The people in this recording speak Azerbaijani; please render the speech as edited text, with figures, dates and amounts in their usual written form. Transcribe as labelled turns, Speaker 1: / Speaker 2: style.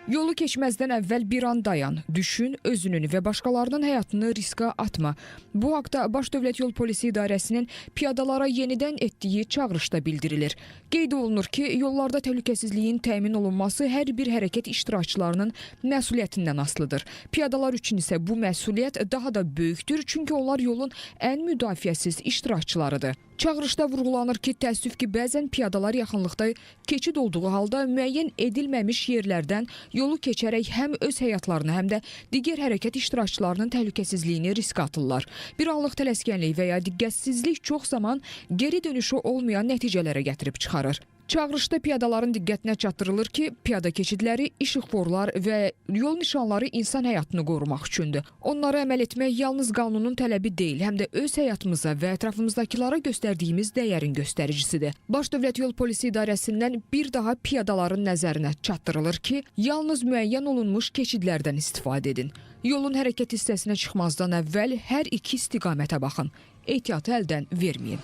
Speaker 1: Yolu keçməzdən əvvəl bir an dayan, düşün, özünün və başqalarının həyatını riska atma. Bu haqda Baş Dövlət Yol Polisi İdarəsinin piyadalara yenidən etdiyi çağırışda bildirilir. Qeyd olunur ki, yollarda təhlükəsizliyin təmin olunması hər bir hərəkət iştirakçılarının məsuliyyətindən asılıdır. Piyadalar üçün isə bu məsuliyyət daha da böyükdür, çünki onlar yolun ən müdafiəsiz iştirakçılarıdır. Çağırışda vurğulanır ki, təəssüf ki, bəzən piyadalar yaxınlıqda keçid olduğu halda müəyyən edilməmiş yerlərdən yolu keçərək həm öz həyatlarını, həm də digər hərəkət iştirakçılarının təhlükəsizliyini riskə atırlar. Bir anlıq tələskənlik və ya diqqətsizlik çox zaman geri dönüşü olmayan nəticələrə gətirib çıxarır. Çağırışda piyadaların diqqətinə çatdırılır ki, piyada keçidləri, işıqforlar və yol nişanları insan həyatını qorumaq üçündür. Onlara əməl etmək yalnız qanunun tələbi deyil, həm də öz həyatımıza və ətrafımızdakılara göstərdiyimiz dəyərin göstəricisidir. Baş Dövlət Yol Polisi İdarəsindən bir daha piyadaların nəzərinə çatdırılır ki, yalnız müəyyən olunmuş keçidlərdən istifadə edin. Yolun hərəkət hissəsinə çıxmazdan əvvəl hər iki istiqamətə baxın. Ehtiyatı əldən verməyin.